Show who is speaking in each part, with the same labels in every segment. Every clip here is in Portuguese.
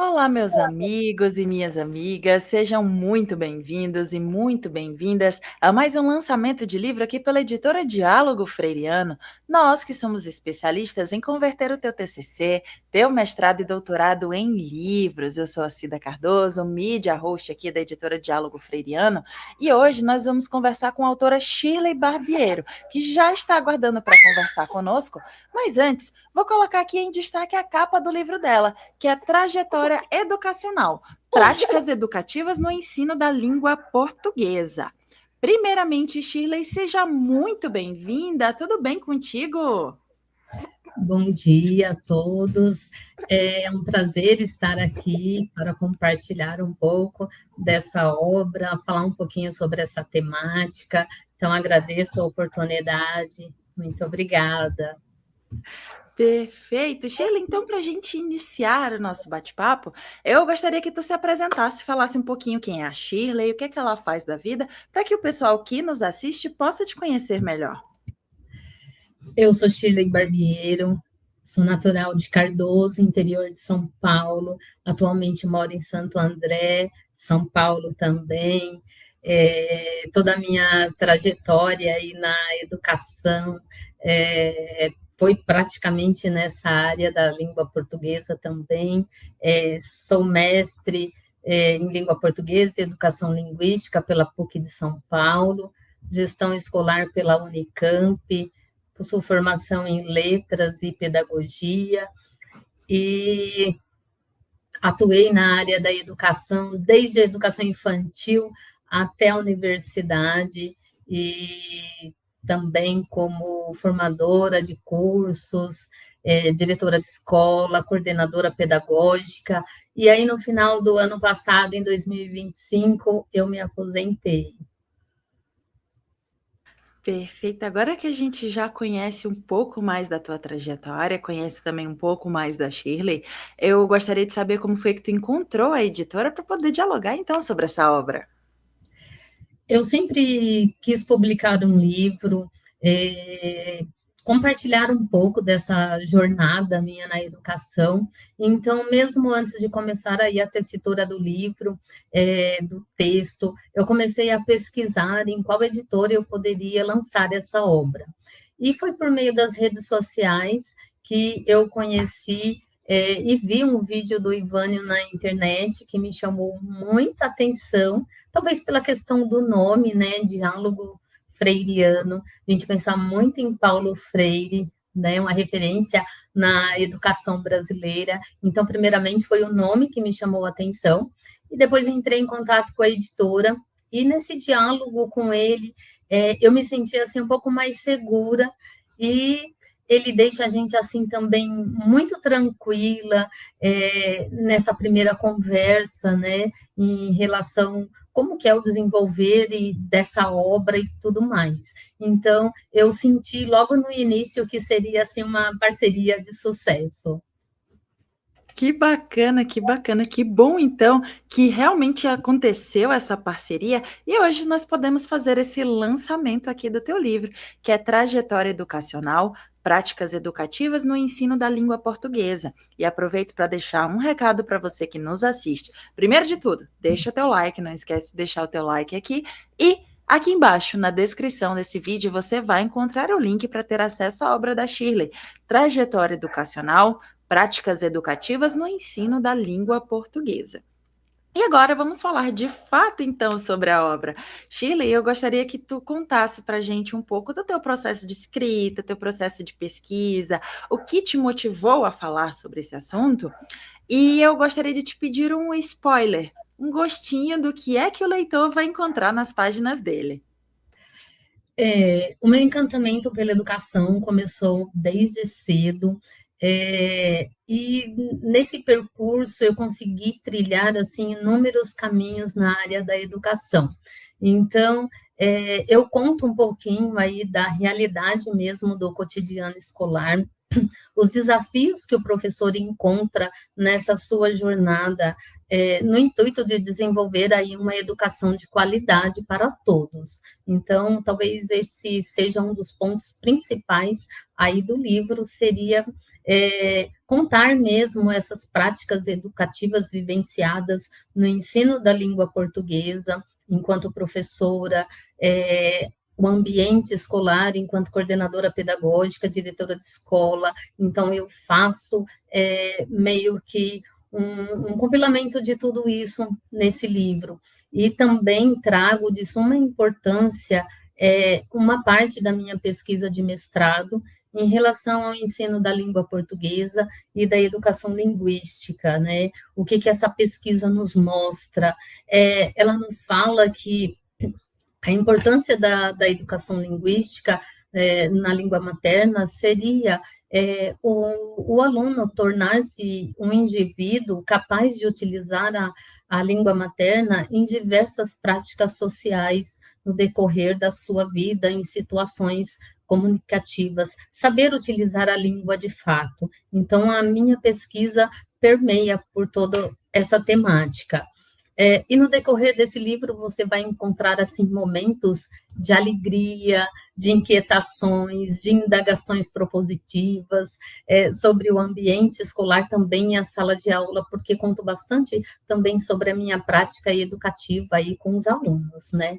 Speaker 1: Olá, meus amigos e minhas amigas, sejam muito bem-vindos e muito bem-vindas a mais um lançamento de livro aqui pela editora Diálogo Freiriano. Nós que somos especialistas em converter o teu TCC, teu mestrado e doutorado em livros. Eu sou a Cida Cardoso, mídia host aqui da editora Diálogo Freiriano, e hoje nós vamos conversar com a autora Shirley Barbiero, que já está aguardando para conversar conosco, mas antes, vou colocar aqui em destaque a capa do livro dela, que é Trajetória Educacional, Práticas Educativas no Ensino da Língua Portuguesa. Primeiramente, Shirley, seja muito bem-vinda. Tudo bem contigo?
Speaker 2: Bom dia a todos. É um prazer estar aqui para compartilhar um pouco dessa obra, falar um pouquinho sobre essa temática. Então, agradeço a oportunidade. Muito obrigada.
Speaker 1: Perfeito. Shirley, então, para a gente iniciar o nosso bate-papo, eu gostaria que tu se apresentasse, falasse um pouquinho quem é a Shirley, o que é que ela faz da vida, para que o pessoal que nos assiste possa te conhecer melhor.
Speaker 2: Eu sou Shirley Barbiero, sou natural de Cardoso, interior de São Paulo. Atualmente moro em Santo André, São Paulo também. Toda a minha trajetória aí na educação foi praticamente nessa área da língua portuguesa também. Sou mestre em língua portuguesa e educação linguística pela PUC de São Paulo, gestão escolar pela Unicamp, possuo formação em letras e pedagogia e atuei na área da educação, desde a educação infantil até a universidade e também como formadora de cursos, diretora de escola, coordenadora pedagógica. E aí, no final do ano passado, em 2025, eu me aposentei.
Speaker 1: Perfeito. Agora que a gente já conhece um pouco mais da tua trajetória, conhece também um pouco mais da Shirley, eu gostaria de saber como foi que tu encontrou a editora para poder dialogar então sobre essa obra.
Speaker 2: Eu sempre quis publicar um livro, compartilhar um pouco dessa jornada minha na educação. Então, mesmo antes de começar aí a tessitura do livro, do texto, eu comecei a pesquisar em qual editora eu poderia lançar essa obra. E foi por meio das redes sociais que eu conheci e vi um vídeo do Ivânio na internet que me chamou muita atenção, talvez pela questão do nome, né, diálogo freiriano, a gente pensar muito em Paulo Freire, né, uma referência na educação brasileira. Então, primeiramente, foi o nome que me chamou a atenção, e depois entrei em contato com a editora, e nesse diálogo com ele, eu me senti assim um pouco mais segura, e ele deixa a gente assim também muito tranquila nessa primeira conversa, né, em relação como que é o desenvolver dessa obra e tudo mais. Então, eu senti logo no início que seria assim uma parceria de sucesso.
Speaker 1: Que bacana, que bom então que realmente aconteceu essa parceria e hoje nós podemos fazer esse lançamento aqui do teu livro, que é Trajetória Educacional, Práticas Educativas no Ensino da Língua Portuguesa. E aproveito para deixar um recado para você que nos assiste. Primeiro de tudo, deixa teu like, não esquece de deixar o teu like aqui e aqui embaixo, na descrição desse vídeo, você vai encontrar o link para ter acesso à obra da Shirley, Trajetória Educacional, Práticas Educativas no Ensino da Língua Portuguesa. E agora vamos falar de fato então sobre a obra. Shirley, eu gostaria que tu contasse para a gente um pouco do teu processo de escrita, teu processo de pesquisa, o que te motivou a falar sobre esse assunto. E eu gostaria de te pedir um spoiler, um gostinho do que é que o leitor vai encontrar nas páginas dele.
Speaker 2: O meu encantamento pela educação começou desde cedo, e nesse percurso eu consegui trilhar assim inúmeros caminhos na área da educação. Então, eu conto um pouquinho aí da realidade mesmo do cotidiano escolar, os desafios que o professor encontra nessa sua jornada, no intuito de desenvolver aí uma educação de qualidade para todos. Então, talvez esse seja um dos pontos principais aí do livro, seria contar mesmo essas práticas educativas vivenciadas no ensino da língua portuguesa, enquanto professora, o ambiente escolar, enquanto coordenadora pedagógica, diretora de escola. Então, eu faço meio que um compilamento de tudo isso nesse livro. E também trago de suma importância uma parte da minha pesquisa de mestrado em relação ao ensino da língua portuguesa e da educação linguística, né? O que essa pesquisa nos mostra? Ela nos fala que a importância da educação linguística na língua materna seria o aluno tornar-se um indivíduo capaz de utilizar a língua materna em diversas práticas sociais no decorrer da sua vida, em situações comunicativas, saber utilizar a língua de fato. Então, a minha pesquisa permeia por toda essa temática. E no decorrer desse livro você vai encontrar assim momentos de alegria, de inquietações, de indagações propositivas sobre o ambiente escolar também e a sala de aula, porque conto bastante também sobre a minha prática educativa aí com os alunos, né?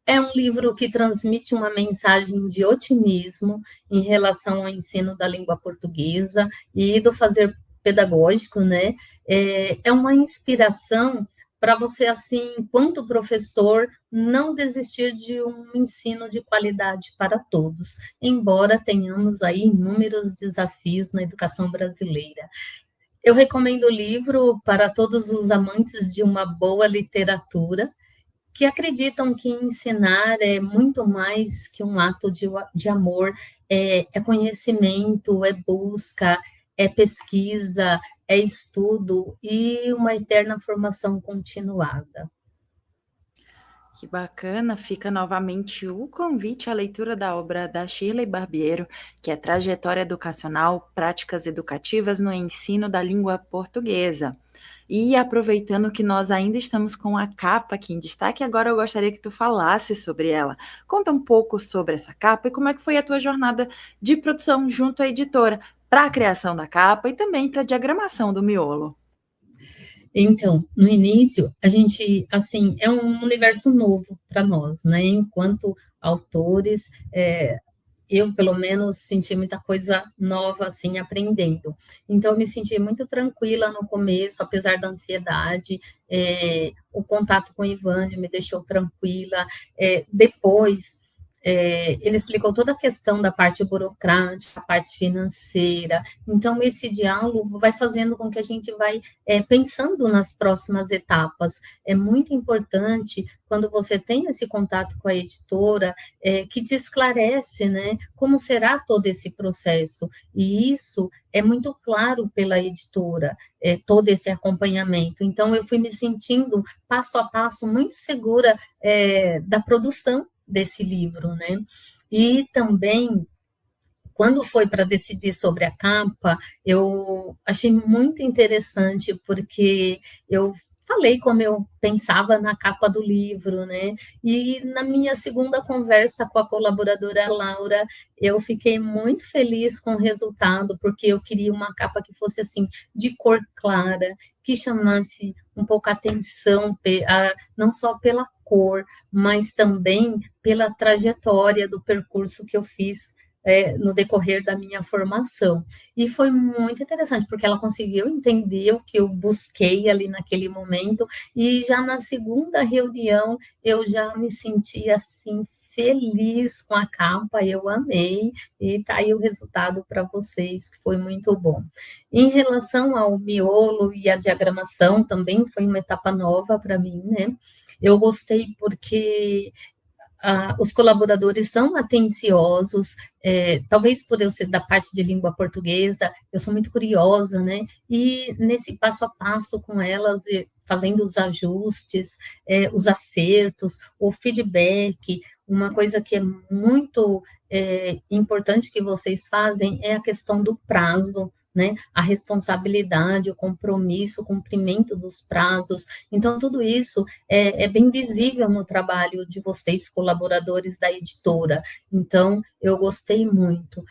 Speaker 2: É um livro que transmite uma mensagem de otimismo em relação ao ensino da língua portuguesa e do fazer pedagógico, né? É uma inspiração para você, assim, enquanto professor, não desistir de um ensino de qualidade para todos, embora tenhamos aí inúmeros desafios na educação brasileira. Eu recomendo o livro para todos os amantes de uma boa literatura, que acreditam que ensinar é muito mais que um ato de amor, é conhecimento, é busca, é pesquisa, é estudo e uma eterna formação continuada.
Speaker 1: Que bacana, fica novamente o convite à leitura da obra da Shirley Barbiero, que é Trajetória Educacional, Práticas Educativas no Ensino da Língua Portuguesa. E aproveitando que nós ainda estamos com a capa aqui em destaque, agora eu gostaria que tu falasse sobre ela. Conta um pouco sobre essa capa e como é que foi a tua jornada de produção junto à editora, para a criação da capa e também para a diagramação do miolo.
Speaker 2: Então, no início, a gente, assim, é um universo novo para nós, né? Enquanto autores, eu, pelo menos, senti muita coisa nova, assim, aprendendo. Então, eu me senti muito tranquila no começo, apesar da ansiedade. O contato com o Ivânio me deixou tranquila. Depois, ele explicou toda a questão da parte burocrática, a parte financeira. Então, esse diálogo vai fazendo com que a gente vai pensando nas próximas etapas. É muito importante, quando você tem esse contato com a editora, que te esclarece, né, como será todo esse processo. E isso é muito claro pela editora, todo esse acompanhamento. Então, eu fui me sentindo, passo a passo, muito segura da produção desse livro, né? E também, quando foi para decidir sobre a capa, eu achei muito interessante, porque eu falei como eu pensava na capa do livro, né? E na minha segunda conversa com a colaboradora Laura, eu fiquei muito feliz com o resultado, porque eu queria uma capa que fosse assim, de cor clara, que chamasse um pouco a atenção, não só pela cor, mas também pela trajetória do percurso que eu fiz no decorrer da minha formação. E foi muito interessante, porque ela conseguiu entender o que eu busquei ali naquele momento, e já na segunda reunião eu já me senti assim feliz com a capa, eu amei, e tá aí o resultado para vocês, que foi muito bom. Em relação ao miolo e a diagramação, também foi uma etapa nova para mim, né? Eu gostei porque os colaboradores são atenciosos, talvez por eu ser da parte de língua portuguesa, eu sou muito curiosa, né? E nesse passo a passo com elas, fazendo os ajustes, os acertos, o feedback, uma coisa que é muito importante que vocês fazem é a questão do prazo né? A responsabilidade, o compromisso, o cumprimento dos prazos. Então, tudo isso é bem visível no trabalho de vocês, colaboradores da editora. Então, eu gostei muito.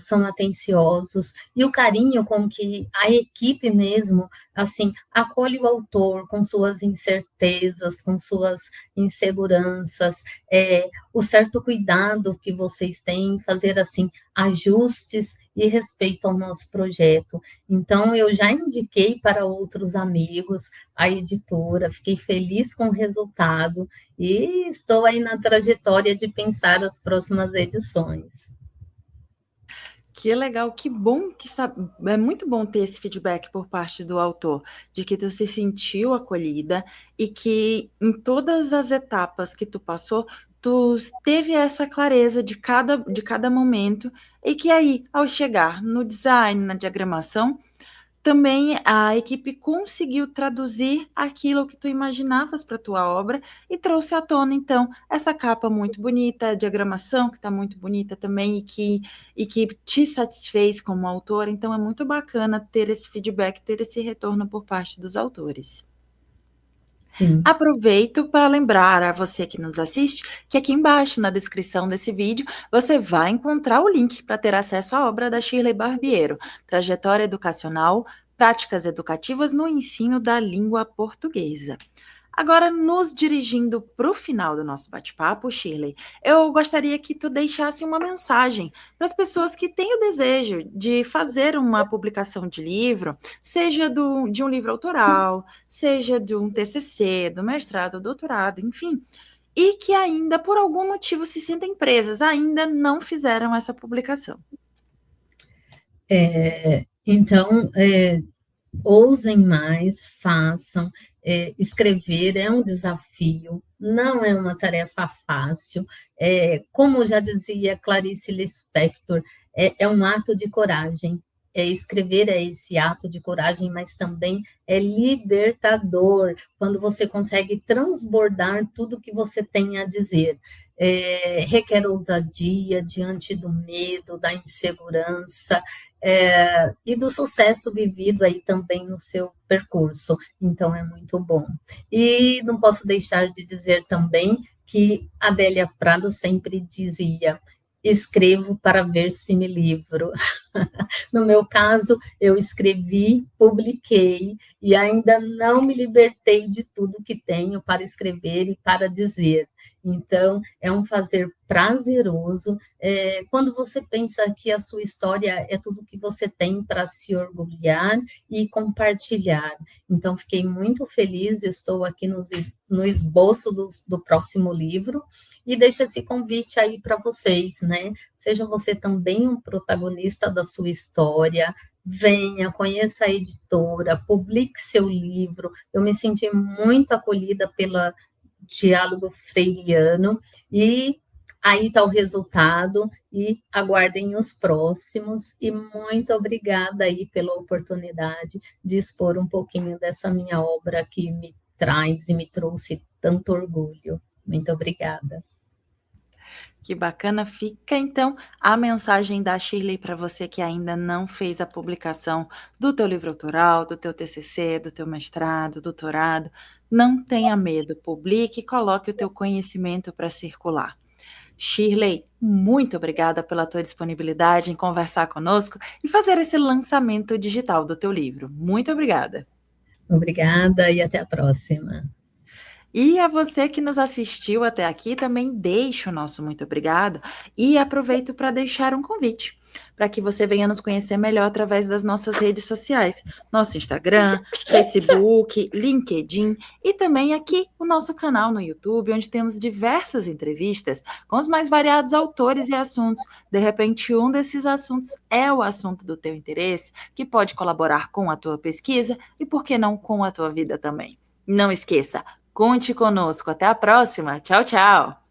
Speaker 2: São atenciosos, e o carinho com que a equipe mesmo, assim, acolhe o autor com suas incertezas, com suas inseguranças, o certo cuidado que vocês têm em fazer, assim, ajustes e respeito ao nosso projeto. Então, eu já indiquei para outros amigos a editora, fiquei feliz com o resultado e estou aí na trajetória de pensar as próximas edições.
Speaker 1: Que legal, que bom que é muito bom ter esse feedback por parte do autor, de que tu se sentiu acolhida e que em todas as etapas que tu passou, tu teve essa clareza de cada momento e que aí, ao chegar no design, na diagramação, também a equipe conseguiu traduzir aquilo que tu imaginavas para a tua obra e trouxe à tona, então, essa capa muito bonita, a diagramação que está muito bonita também e que te satisfez como autor. Então, é muito bacana ter esse feedback, ter esse retorno por parte dos autores.
Speaker 2: Sim.
Speaker 1: Aproveito para lembrar a você que nos assiste que aqui embaixo, na descrição desse vídeo, você vai encontrar o link para ter acesso à obra da Shirley Barbiero, Trajetória Educacional, Práticas Educativas no Ensino da Língua Portuguesa. Agora, nos dirigindo para o final do nosso bate-papo, Shirley, eu gostaria que tu deixasse uma mensagem para as pessoas que têm o desejo de fazer uma publicação de livro, seja de um livro autoral, seja de um TCC, do mestrado, doutorado, enfim, e que ainda, por algum motivo, se sentem presas, ainda não fizeram essa publicação.
Speaker 2: Então, ousem mais, façam. Escrever é um desafio, não é uma tarefa fácil. Como já dizia Clarice Lispector, é um ato de coragem. Escrever é esse ato de coragem, mas também é libertador, quando você consegue transbordar tudo que você tem a dizer. Requer ousadia diante do medo, da insegurança, e do sucesso vivido aí também no seu percurso. Então, é muito bom. E não posso deixar de dizer também que Adélia Prado sempre dizia: escrevo para ver se me livro. No meu caso, eu escrevi, publiquei e ainda não me libertei de tudo que tenho para escrever e para dizer. Então, é um fazer prazeroso. Quando você pensa que a sua história é tudo que você tem para se orgulhar e compartilhar. Então, fiquei muito feliz, estou aqui no esboço do próximo livro, e deixo esse convite aí para vocês, né? Seja você também um protagonista da sua história, venha, conheça a editora, publique seu livro. Eu me senti muito acolhida pela Diálogo Freiriano, e aí está o resultado, e aguardem os próximos, e muito obrigada aí pela oportunidade de expor um pouquinho dessa minha obra que me traz e me trouxe tanto orgulho. Muito obrigada.
Speaker 1: Que bacana, fica então a mensagem da Shirley para você que ainda não fez a publicação do teu livro autoral, do teu TCC, do teu mestrado, doutorado. Não tenha medo, publique e coloque o teu conhecimento para circular. Shirley, muito obrigada pela tua disponibilidade em conversar conosco e fazer esse lançamento digital do teu livro. Muito obrigada.
Speaker 2: Obrigada e até a próxima.
Speaker 1: E a você que nos assistiu até aqui, também deixo o nosso muito obrigado e aproveito para deixar um convite para que você venha nos conhecer melhor através das nossas redes sociais, nosso Instagram, Facebook, LinkedIn e também aqui o nosso canal no YouTube, onde temos diversas entrevistas com os mais variados autores e assuntos. De repente, um desses assuntos é o assunto do teu interesse, que pode colaborar com a tua pesquisa e, por que não, com a tua vida também. Não esqueça, conte conosco. Até a próxima. Tchau, tchau.